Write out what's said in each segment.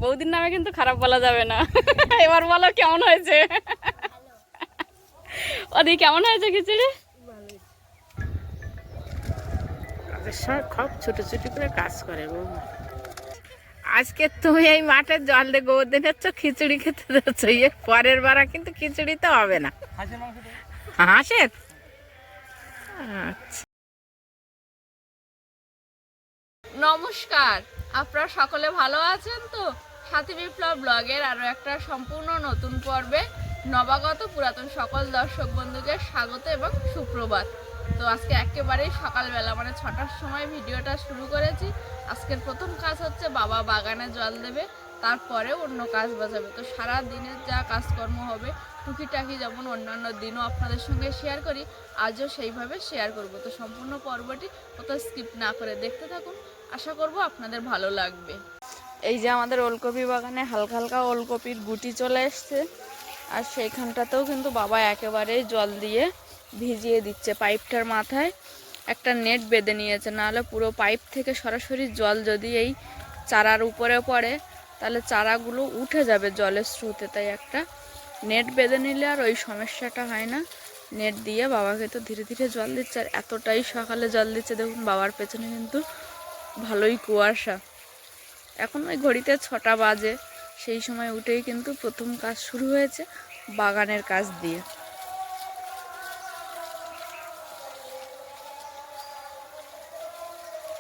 বৌদির নামে কিন্তু খারাপ বলা যাবে না। এবার বলো কেমন হয়েছে? ওদি কেমন হয়েছে খিচুড়ি? কাজের সময় খুব ছুটোছুটি করে কাজ করে বৌমা। আজকে তুমি এই মাঠে জল দিয়ে গোবর দিচ্ছ, খিচুড়ি খেতে যাচ্ছ, পরের বারা কিন্তু খিচুড়ি তো হবে না। হাঁসের? আচ্ছা। নমস্কার, আপনারা সকলে ভালো আছেন তো? সাথী বিপ্লব ব্লগের আরো একটা সম্পূর্ণ নতুন পর্বে নবাগত পুরাতন সকল দর্শক বন্ধুকে স্বাগত এবং সুপ্রভাত। তো আজকে একেবারেই সকালবেলা মানে 6টার সময় ভিডিওটা শুরু করেছি। আজকের প্রথম কাজ হচ্ছে বাবা বাগানে জল দেবে, তারপরে অন্য কাজ বাজাবে। তো সারা দিনের যা কাজকর্ম হবে টুকিটাকি যেমন অন্যান্য দিনও আপনাদের সঙ্গে শেয়ার করি, আজও সেইভাবে শেয়ার করব। তো সম্পূর্ণ পর্বটি কোথাও স্কিপ না করে দেখতে থাকুন, আশা করব আপনাদের ভালো লাগবে। এই যে আমাদের ওলকপি বাগানে হালকা হালকা ওলকপির গুটি চলে এসছে, আর সেইখানটাতেও কিন্তু বাবা একেবারেই জল দিয়ে ভিজিয়ে দিচ্ছে। পাইপটার মাথায় একটা নেট বেঁধে নিয়েছে, নাহলে পুরো পাইপ থেকে সরাসরি জল যদি এই চারার উপরে পড়ে তাহলে চারাগুলো উঠে যাবে জলের স্রোতে। তাই একটা নেট বেঁধে নিলে আর ওই সমস্যাটা হয় না। নেট দিয়ে বাবাকে তো ধীরে ধীরে জল দিচ্ছে, আর এতটাই সকালে জল দিচ্ছে। দেখুন বাবার পেছনে কিন্তু ভালোই কুয়াশা। এখন ওই ঘড়িতে 6টা বাজে, সেই সময় উঠেই কিন্তু প্রথম কাজ শুরু হয়েছে বাগানের কাজ দিয়ে।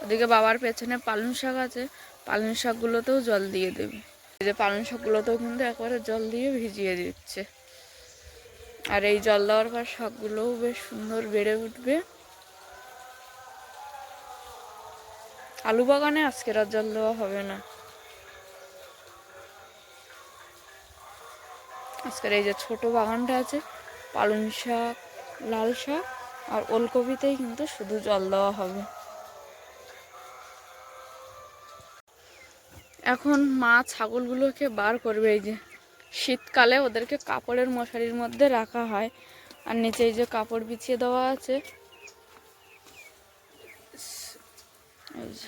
ওদিকে বাবার পেছনে পালং শাক আছে, পালং শাকগুলোতেও জল দিয়ে দেবে। এই যে পালং শাকগুলোতেও কিন্তু একবারে জল দিয়ে ভিজিয়ে দিচ্ছে। আর এই জল দেওয়ার পর শাকগুলোও বেশ সুন্দর বেড়ে উঠবে। আলু বাগানে আজকের আর জল দেওয়া হবে না। আজকের এই যে ছোট বাগানটা আছে, পালং শাক, লাল শাক আর ওলকপিতেই কিন্তু শুধু জল দেওয়া হবে। এখন মা ছাগলগুলোকে বার করবে। এই যে শীতকালে ওদেরকে কাপড়ের মশারির মধ্যে রাখা হয়, আর নিচে এই যে কাপড় বিছিয়ে দেওয়া আছে। এই যে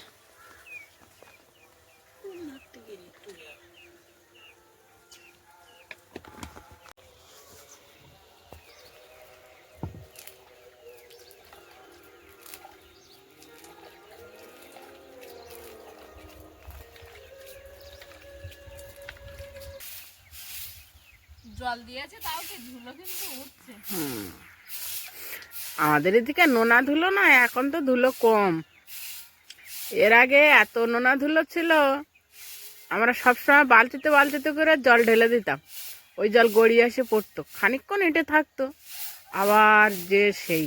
জল দিয়েছে, তাও কি ধুলো কিন্তু উঠছে। আমাদের এদিকে নোনা ধুলো না, এখন তো ধুলো কম। এর আগে এত নোনা ধুলো ছিল, আমরা সবসময় বালতিতে বালতিতে করে জল ঢেলে দিতাম, ওই জল গড়িয়ে এসে পড়তো, খানিকক্ষণ এঁটে থাকতো, আবার যে সেই।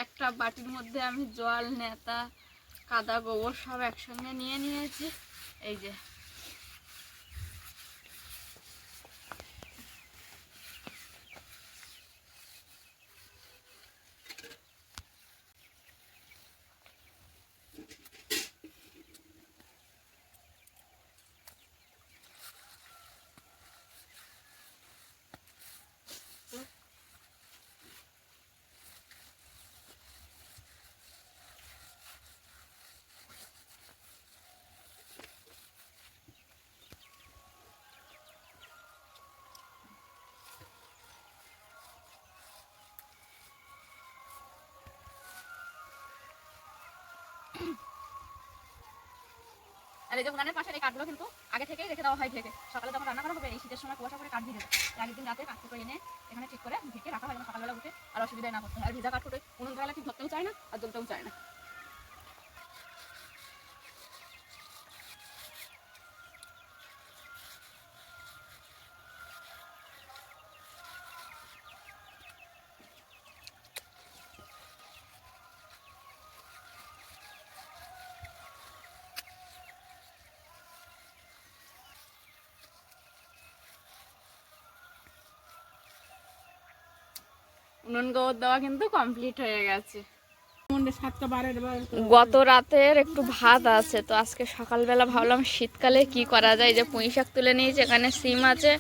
একটা বাটির মধ্যে আমি জল, নেতা, কাদা, গোবর সব একসঙ্গে নিয়ে নিয়েছি। এই যে আর এই যে উনানের পাশে এই কাঠগুলো কিন্তু আগে থেকেই রেখে দেওয়া হয় ঢেকে। সকালে যখন রান্না করা হবে এই শীতের সময় কুয়াশা করে কাঠ ভিজে যায়, আগের দিন রাতে কাঠকুটো এনে এখানে ঠিক করে ঢেকে রাখা হয়, যেন সকালবেলা উঠে আর অসুবিধায় না করতে হয়। আর ভিজা কাঠকুটো উনুন জ্বালা ঠিক ধরতেও চায় না আর জ্বলতেও চায় না। উনুন গোবর দেওয়া কিন্তু কমপ্লিট হয়ে গেছে। গত রাতের একটু ভাত আছে, তো আজকে সকালবেলা ভাবলাম শীতকালে কি করা যায়। যে পুঁই শাক তুলে নিয়েছি, এখানে সিম আছে,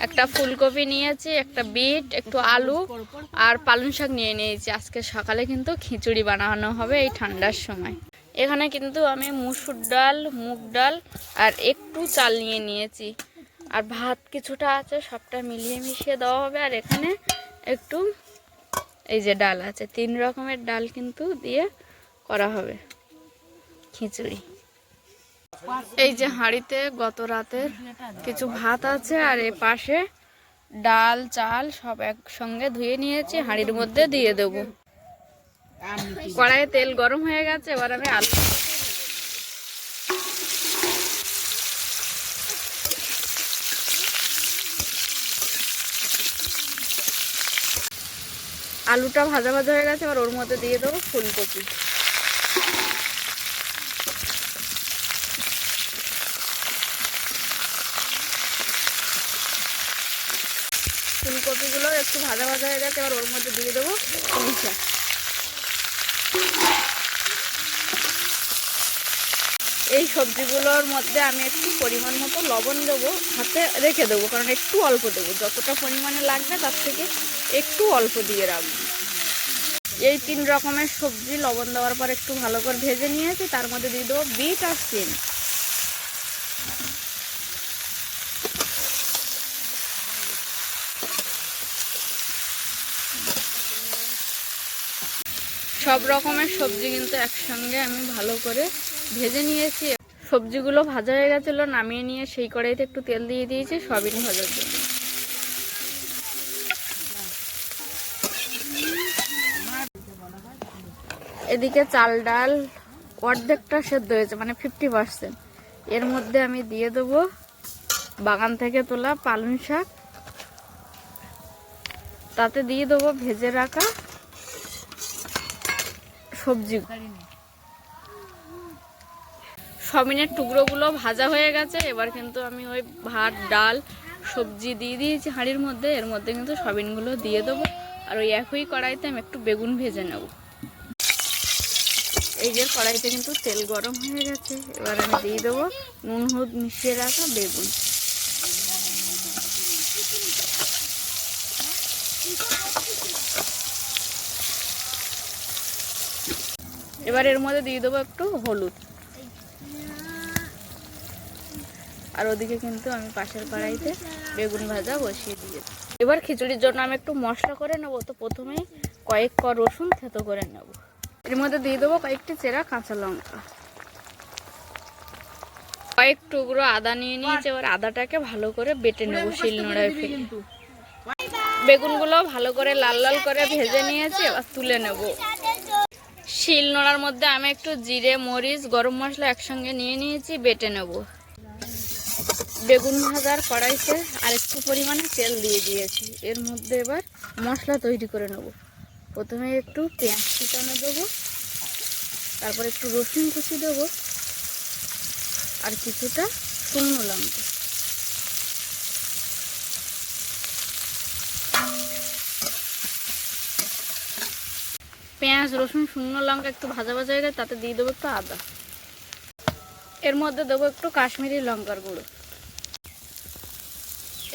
একটা ফুলকপি নিয়েছি, একটা বিট, একটু আলু আর পালং শাক নিয়ে নিয়েছি। আজকে সকালে কিন্তু খিচুড়ি বানানো হবে এই ঠান্ডার সময়। এখানে কিন্তু আমি মুসুর ডাল, মুগ ডাল আর একটু চাল নিয়ে নিয়েছি, আর ভাত কিছুটা আছে, সবটা মিলিয়ে মিশিয়ে দেওয়া হবে। আর এখানে একটু এই যে ডাল আছে, 3 রকমের ডাল কিন্তু দিয়ে করা হবে খিচুড়ি। এই যে হাঁড়িতে গত রাতের কিছু ভাত আছে, আর এ পাশে ডাল চাল সব একসঙ্গে ধুয়ে নিয়েছি, হাঁড়ির মধ্যে দিয়ে দেব। কড়াইয়ে তেল গরম হয়ে গেছে, এবার আমি আলুটা ভাজা ভাজা হয়ে গেছে, এবার ওর মধ্যে দিয়ে দেবো ফুলকপি। ফুলকপিগুলো একটু ভাজা ভাজা হয়ে গেছে, এবার ওর মধ্যে দিয়ে দেবো পুঁই শাক। এই সবজিগুলোর মধ্যে আমি একটু পরিমাণ মতো লবণ দেবো, হাতে রেখে দেবো, কারণ একটু অল্প দেবো, যতটা পরিমাণে লাগবে তার থেকে একটু অল্প দিয়ে রাখবো। এই 3 রকমের সবজি লবণ দেওয়ার পর একটু ভালো করে ভেজে নিয়েছি, তার মধ্যে দিয়ে দেবো বিট আর সিম। সব রকমের সবজি কিন্তু একসঙ্গে আমি ভালো করে ভেজে নিয়েছি। সবজিগুলো ভাজা হয়ে গেছিলো, নামিয়ে নিয়ে সেই কড়াইতে একটু তেল দিয়ে দিয়েছি সয়াবিন ভাজার জন্য। এদিকে চাল ডাল অর্ধেকটা সেদ্ধ হয়েছে, মানে 50%। এর মধ্যে আমি দিয়ে দেবো বাগান থেকে তোলা পালং শাক, তাতে দিয়ে দেবো ভেজে রাখা সবজি। সয়াবিনের টুকরোগুলো ভাজা হয়ে গেছে, এবার কিন্তু আমি ওই ভাত ডাল সবজি দিয়ে দিয়েছি হাঁড়ির মধ্যে, এর মধ্যে কিন্তু সয়াবিনগুলো দিয়ে দেবো। আর ওই একই কড়াইতে আমি একটু বেগুন ভেজে নেব। এই যে কড়াইতে কিন্তু তেল গরম হয়ে গেছে, এবার আমি দিয়ে দেবো নুন হলুদ মিশিয়ে রাখা বেগুন। এবার এর মধ্যে দিয়ে দেবো একটু হলুদ। আর ওদিকে কিন্তু আমি পাশের কড়াইতে বেগুন ভাজা বসিয়ে দিয়েছি। এবার খিচুড়ির জন্য আমি একটু মশলা করে নেবো, তো প্রথমেই কয়েক ক রসুন থেতো করে নেব। এর মধ্যে দিয়ে দেবো কয়েকটি চেরা কাঁচা লঙ্কা, কয়েক টুকরো আদা নিয়ে নিয়েছি। এবার আদাটাকে ভালো করে বেটে নেবো শিলনোড়ায় ফেলে। বেগুনগুলো ভালো করে লাল লাল করে ভেজে নিয়েছি, এবার তুলে নেব। শিলনোড়ার মধ্যে আমি একটু জিরে মরিচ গরম মশলা একসঙ্গে নিয়ে নিয়েছি, বেটে নেব। বেগুন ভাজার কড়াইতে আর একটু পরিমাণে তেল দিয়ে দিয়েছি, এর মধ্যে এবার মশলা তৈরি করে নেব। প্রথমে একটু পেঁয়াজ কুচানো দেবো, তারপর একটু রসুন কুচি দেবো, আর কিছুটা শুকনো লঙ্কা। পেঁয়াজ রসুন শুকনো লঙ্কা একটু ভাজা ভাজা হয়ে গেছে, তাতে দিয়ে দেবো একটু আদা। এর মধ্যে দেবো একটু কাশ্মীরি লঙ্কার গুঁড়ো।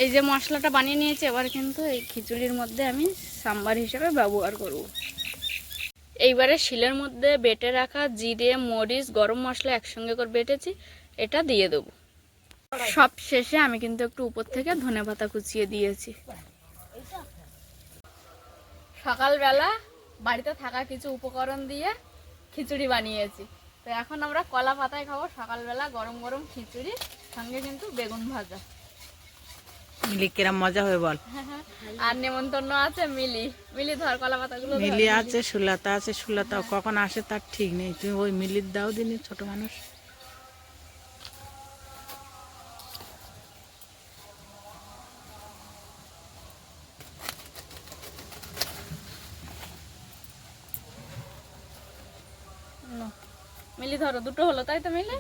এই যে মশলাটা বানিয়ে নিয়েছি, এবার কিন্তু এই খিচুড়ির মধ্যে আমি সাম্বার হিসেবে ব্যবহার করব। এইবারে শিলের মধ্যে বেটে রাখা জিরে মরিচ গরম মশলা একসঙ্গে করে বেটেছি, এটা দিয়ে দেবো। সব শেষে আমি কিন্তু একটু উপর থেকে ধনেপাতা কুচিয়ে দিয়েছি। সকালবেলা বাড়িতে থাকা কিছু উপকরণ দিয়ে খিচুড়ি বানিয়েছি, তো এখন আমরা কলা পাতায় খাবো সকালবেলা গরম গরম খিচুড়ি, সঙ্গে কিন্তু বেগুন ভাজা। মিলি কিরম মজা হবে বল। আর নেমন্তন্ন আছে মিলি, মিলি ধর কলা পাতাগুলো। মিলি আছে, সুলতা আছে, সুলতা কখন আসে তার ঠিক নেই, তুমি ওই মিলির দাও দিনি, ছোট মানুষ। মিলি ধরো, দুটো হলো তাই তো মিলি?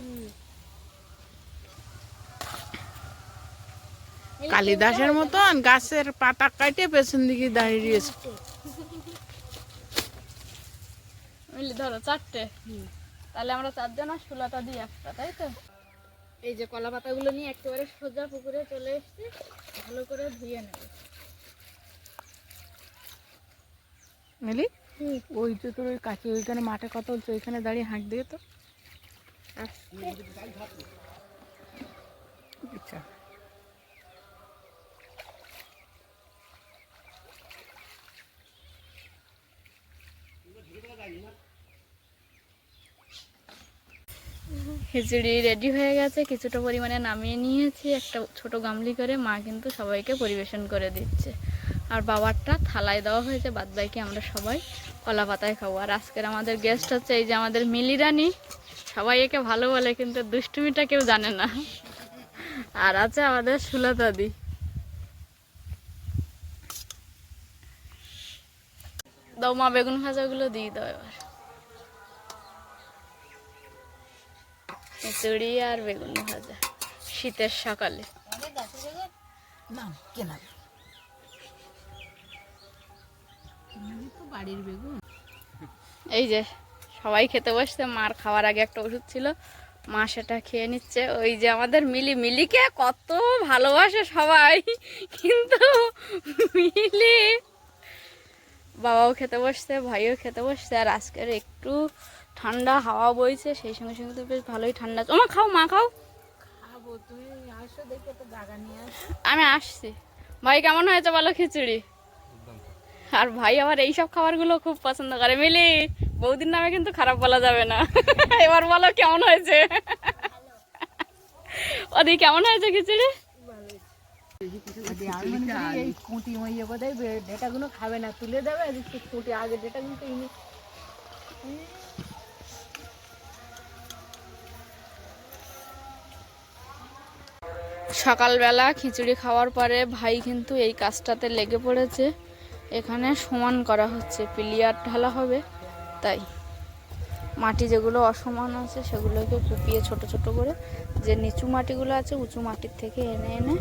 কালিদাসের মতন গাছের পাতা কাটে পেছন দিকে দাঁড়িয়েছে। মিলি ধরো 4টে, তাহলে আমরা 4 জন আর সুলতা দিই একটা, তাই তো? এই যে কলা পাতাগুলো নিয়ে একেবারে সোজা পুকুরে চলে এসেছি, ভালো করে ধুয়ে নেব। মিলি ওই যে তোর ওই কাছে ওইখানে মাঠে কথা বলছে, ওইখানে দাঁড়িয়ে হাঁক দিয়ে তো। আচ্ছা খিচুড়ি রেডি হয়ে গেছে, কিছুটা পরিমাণে নামিয়ে নিয়েছি একটা ছোট গামলি করে। মা কিন্তু সবাইকে পরিবেশন করে দিচ্ছে, আর বাবারটা থালায় দেওয়া হয়েছে, বাদ বাকি আমরা সবাই কলা পাতায় খাবো। আর আজকের আমাদের গেস্ট হচ্ছে এই যে আমাদের মিলি রানী, সবাই একে ভালো বলে কিন্তু দুষ্টুমিটা কেউ জানে না। আর আছে আমাদের সুলতা দি। দাও মা, বেগুন ভাজাগুলো দিয়ে দাও এবার। খিচুড়ি আর বেগুন ভাজা শীতের সকালে। বাড়ির বেগুন। এই যে সবাই খেতে বসছে, মার খাওয়ার আগে একটা ওষুধ ছিল, মা সেটা খেয়ে নিচ্ছে। ওই যে আমাদের মিলিকে কত ভালোবাসে সবাই, কিন্তু মিলি বাবাও খেতে বসছে, ভাইও খেতে বসছে। আর আজকের একটু ঠান্ডা হাওয়া বইছে, সেই সঙ্গে সঙ্গে তো বেশ ভালোই ঠান্ডা। মা খাও, মা খাও। খাবো, তুমি আসো দেখে তো জায়গা নিয়ে আসো। আমি আসছি। ভাই কেমন হয়েছে বলো খিচুড়ি? আর ভাই আবার এইসব খাবারগুলো খুব পছন্দ করে। মিলি, বৌদির নামে কিন্তু খারাপ বলা যাবে না। এবার বলো কেমন হয়েছে। ওদি কেমন হয়েছে খিচুড়ি? এই কুটি মইয়ে বোধহয় ডেটাগুলো খাবে না, তুলে দেবে কুটি আগে ডেটাগুলো তো ইনি। সকালবেলা খিচুড়ি খাওয়ার পরে ভাই কিন্তু এই কাজটাতে লেগে পড়েছে। এখানে সমান করা হচ্ছে, পিলিয়ার ঢালা হবে, তাই মাটি যেগুলো অসমান আছে সেগুলোকে কুপিয়ে ছোট ছোট করে, যে নিচু মাটিগুলো আছে উঁচু মাটির থেকে এনে এনে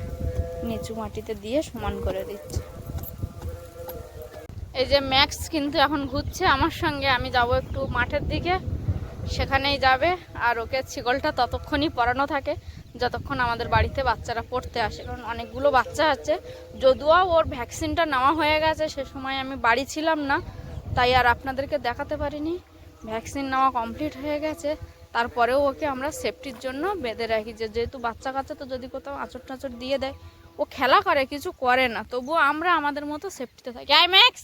নিচু মাটিতে দিয়ে সমান করে দিচ্ছে। এই যে ম্যাক্স কিন্তু এখন ঘুরছে আমার সঙ্গে, আমি যাব একটু মাঠের দিকে, সেখানেই যাবে। আর ওকে ছিগলটা ততক্ষণই পরানো থাকে যতক্ষণ আমাদের বাড়িতে বাচ্চারা পড়তে আসে, কারণ অনেকগুলো বাচ্চা আছে। যদিও ওর ভ্যাকসিনটা নেওয়া হয়ে গেছে, সে সময় আমি বাড়ি ছিলাম না, তাই আর আপনাদেরকে দেখাতে পারিনি। ভ্যাকসিন নেওয়া কমপ্লিট হয়ে গেছে, তারপরেও ওকে আমরা সেফটির জন্য বেঁধে রাখি, যেহেতু বাচ্চা কাচ্চা তো যদি কোথাও আঁচড় টাচড় দিয়ে দেয়, ও খেলা করে কিছু করে না, তবুও আমরা আমাদের মতো সেফটিতে থাকি। আয় ম্যাক্স,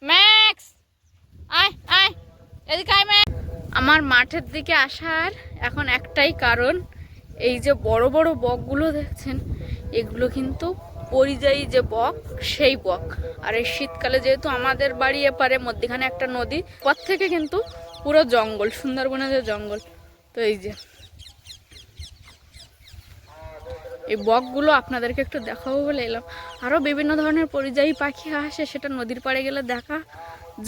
ম্যাক্স আয় আয়, এদিকে আয় ম্যাক্স। আমার মাঠের দিকে আসার এখন একটাই কারণ, এই যে বড় বড় বকগুলো দেখছেন, এগুলো কিন্তু পরিযায়ী যে বক, সেই বক। আর এই শীতকালে যেহেতু আমাদের বাড়ি এপারে মধ্যখানে একটা নদী, পর থেকে কিন্তু পুরো জঙ্গল, সুন্দরবনের যে জঙ্গল, তো এই যে এই বকগুলো আপনাদেরকে একটু দেখাবো বলে এলাম। আরও বিভিন্ন ধরনের পরিযায়ী পাখি আসে, সেটা নদীর পাড়ে গেলে দেখা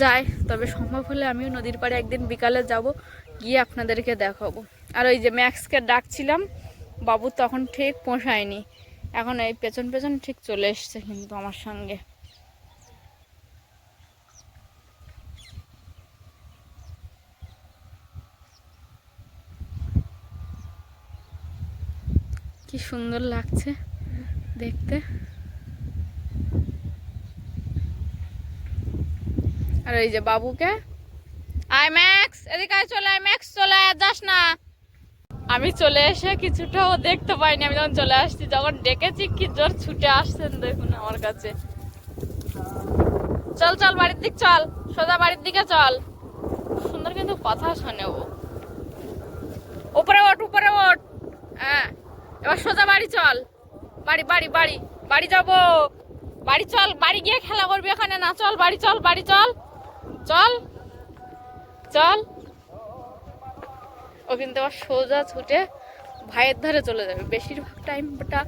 যায়, তবে সম্ভব হলে আমিও নদীর পাড়ে একদিন বিকালে যাব, গিয়ে আপনাদেরকে দেখাবো। আর ওই যে ম্যাক্সকে ডাকছিলাম, বাবু তখন ঠিক পোষায়নি, এখন এই পেছন পেছন ঠিক চলে এসছে কিন্তু আমার সঙ্গে। কি সুন্দর লাগছে দেখতে। আর এই যে বাবুকে, আয় ম্যাক্স, এদিকে আয়, চলে আয় ম্যাক্স, চলে আয়, যাস না। আমি চলে এসে কিছুটাও দেখতে পাইনি, আমি যখন চলে আসছি, যখন ডেকেছি কি জোর ছুটে আসছেন দেখুন আমার কাছে। চল চল বাড়ির দিক চল, সোজা বাড়ির দিকে চল। সুন্দর কিন্তু কথা শোনে ও। উপরে ওঠ, উপরে ওঠ, হ্যাঁ এবার সোজা বাড়ি চল, বাড়ি বাড়ি বাড়ি বাড়ি যাবো, বাড়ি চল, বাড়ি গিয়ে খেলা করবি এখানে না, চল বাড়ি চল, বাড়ি চল, চল চল। ও কিন্তু আবার সোজা ছুটে ভাইয়ের ধারে চলে যাবে। বেশিরভাগ টাইমটা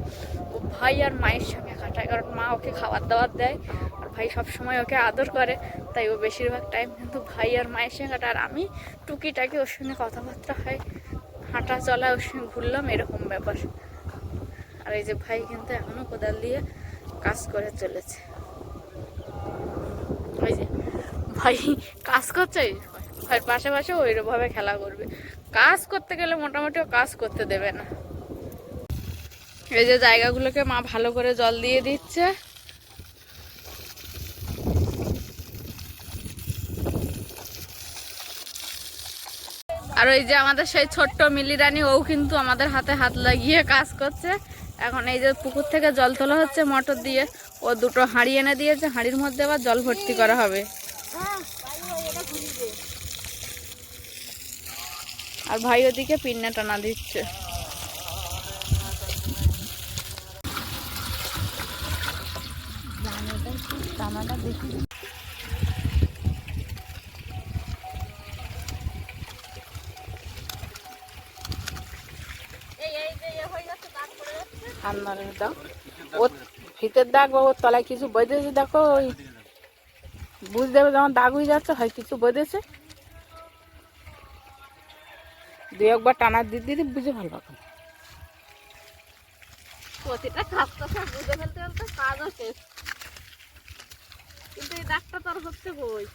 ও ভাই আর মায়ের সঙ্গে কাটায়, কারণ মা ওকে খাবার দাবার দেয় আর ভাই সবসময় ওকে আদর করে, তাই ও বেশিরভাগ টাইম কিন্তু ভাই আর মায়ের সঙ্গে কাটায়। আর আমি টুকিটাকি ওর সঙ্গে কথাবার্তা হয়, হাঁটা চলা ওর সঙ্গে ঘুরলাম, এরকম ব্যাপার। আর এই যে ভাই কিন্তু এখনো কোদাল দিয়ে কাজ করে চলেছে। ওই যে ভাই কাজ করছে, হয় পাশে পাশে ওইভাবে খেলা করবে, কাজ করতে গেলে মোটামুটিও কাজ করতে দেবে না। এই যে জায়গাগুলোকে মা ভালো করে জল দিয়ে দিচ্ছে। আর ওই যে আমাদের সেই ছোট্ট মিলি রানী, ও কিন্তু আমাদের হাতে হাত লাগিয়ে কাজ করছে। এখন এই যে পুকুর থেকে জল তোলা হচ্ছে মোটর দিয়ে, ও দুটো হাঁড়ি এনে দিয়েছে, হাঁড়ির মধ্যে আবার জল ভর্তি করা হবে। আর ভাই ওদিকে পিন্না টানা দিচ্ছে। ও ফিতের দাগ বা ওর তলায় কিছু বেঁধেছে, দেখো ওই বুঝতে হবে যখন দাগ হয়ে যাচ্ছে হয় কিছু বেঁধেছে। দু একবার টানা দিদি বুঝে ভালো হবে। প্রতিটা কাজটা সব বুঝে ফেলতে ফেলতে কাজও শেষ, কিন্তু এই দাগটা তো আর হচ্ছে কই।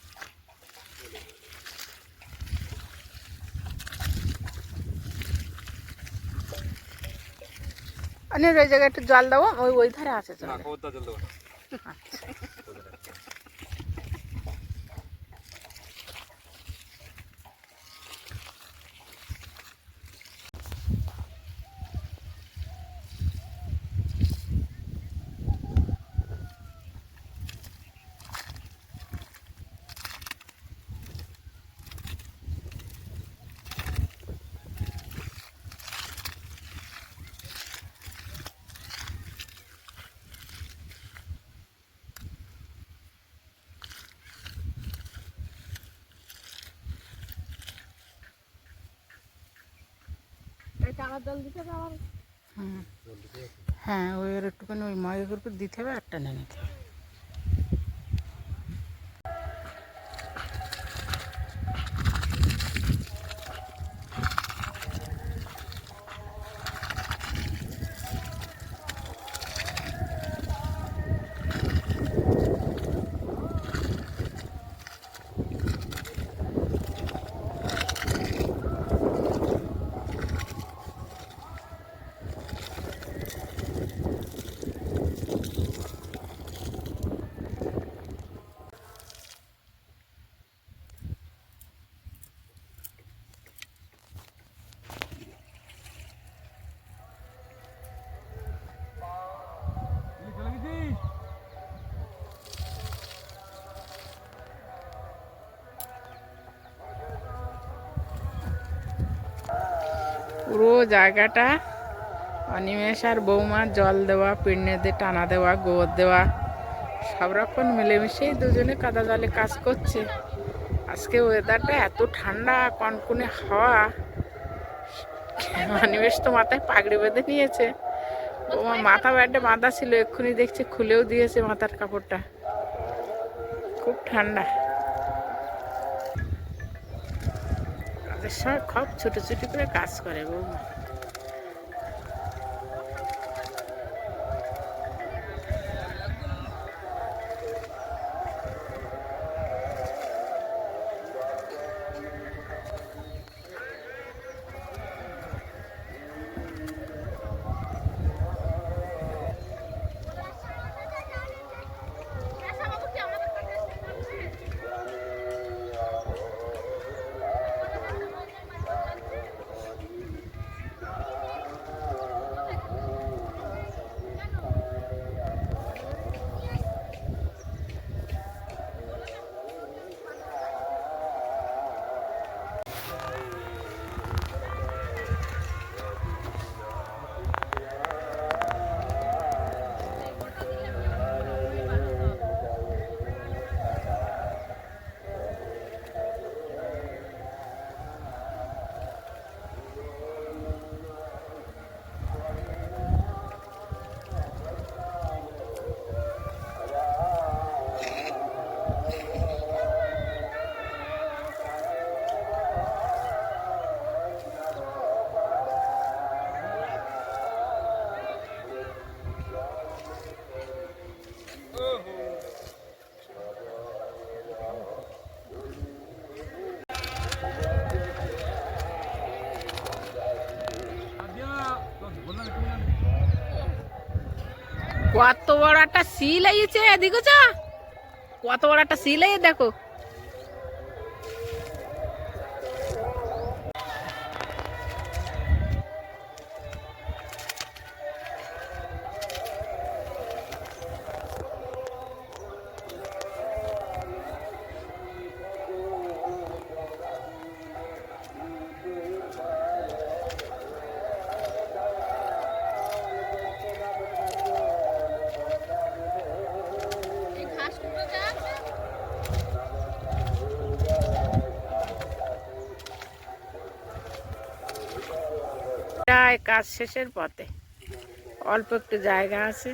ওই জায়গায় একটু জল দেবো, ওই ধারে আছে জল। হ্যাঁ, ওই আর একটুখানি ওই ময়ের উপর দিতে হবে, একটা নিয়ে নিতে হবে। পুরো জায়গাটা অনিমেষ আর বৌমার জল দেওয়া, পিঁড়ে টানা দেওয়া, গোবর দেওয়া সব রকম মিলেমিশেই দুজনে কাদা জলে কাজ করছে। আজকে ওয়েদারটা এত ঠান্ডা, কনকনে হাওয়া। অনিমেষ তো মাথায় পাগড়ি বেঁধে নিয়েছে, বৌমা মাথা ব্যাটে বাঁধা ছিল, এক্ষুনি দেখছে খুলেও দিয়েছে মাথার কাপড়টা। খুব ঠান্ডা। সব খুব ছুটোছুটি করে কাজ করে বৌমা। কত বড় একটা সিল আইছে, দেখো যা কত বড় একটা সিল আইয়ে দেখো। এই ঘাসগুলো যা আছে প্রায় কাজ শেষের পথে, অল্প একটু জায়গা আছে,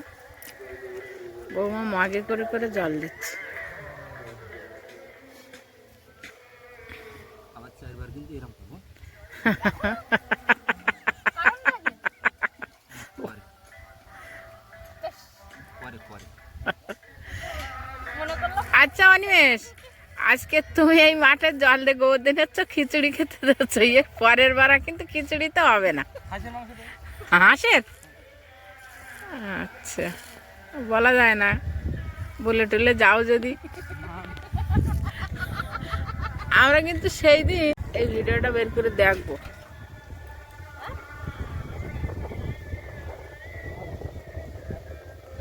বৌমা মগে করে করে জল দিচ্ছে। আবার চারবার কিন্তু এরকম করবো পরে পরে পরে মনে করলো আচ্ছা অনিমেষ, আজকে তুমি এই মাঠে জল দিয়ে গোবর দিন হচ্ছে, খিচুড়ি খেতে যাচ্ছ, ইয়ে পরের বার কিন্তু খিচুড়ি তো হবে না, হাঁসের মাংস দেবো। হাঁসের। আচ্ছা, বলা যায় না, বলে টুলে যাও যদি। আমরা কিন্তু সেই দিন এই ভিডিওটা বের করে দেখবো।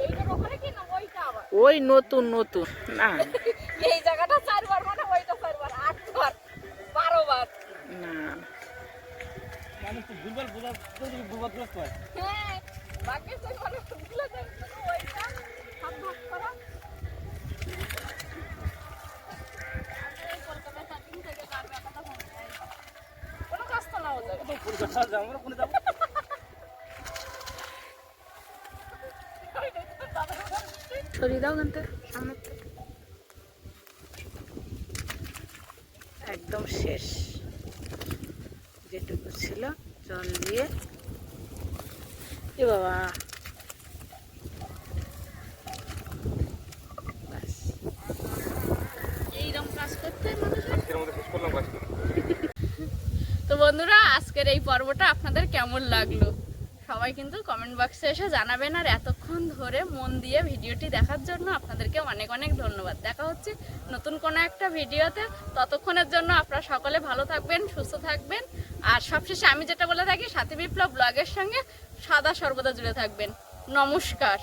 এইটার ওখানে কি না ওইটা আবার ওই নতুন নতুন না, এই জায়গাটা 4 বার মানে ওইটা 4 বার 8 বার 12 বার। না মানুষ তো ভুলভাল বোঝা ভুলভালগ্রস্ত হয়। হ্যাঁ বাকি সেই মানে ভুলে যায় শুধু ওইটা হাত ভাগ করা। আমি কলকাতা শাটিং থেকে কার ব্যাপারটা মনে হয় কোনো কাজ তো না হচ্ছে। তো কলকাতা যাবো, আমরা কোনে যাবো? সরিয়ে দাও কিন্তু সামনের থেকে। একদম শেষ যেটুকু ছিল জল দিয়ে, এ বাবা ব্যাস। এইরকম কাজ করতে হয় মানুষের। আজকের মধ্যে শেষ করলাম কাজ। তো বন্ধুরা আজকের এই পর্বটা আপনাদের কেমন লাগলো সবাই কিন্তু কমেন্ট বক্সে এসে জানাবেন। আর এতক্ষণ ধরে মন দিয়ে ভিডিওটি দেখার জন্য আপনাদেরকে অনেক অনেক ধন্যবাদ। দেখা হচ্ছে নতুন কোনো একটা ভিডিওতে, ততক্ষণের জন্য আপনারা সকলে ভালো থাকবেন, সুস্থ থাকবেন। আর সবশেষে আমি যেটা বলে থাকি, সাথী বিপ্লব ব্লগের সঙ্গে সদা সর্বদা জুড়ে থাকবেন। নমস্কার।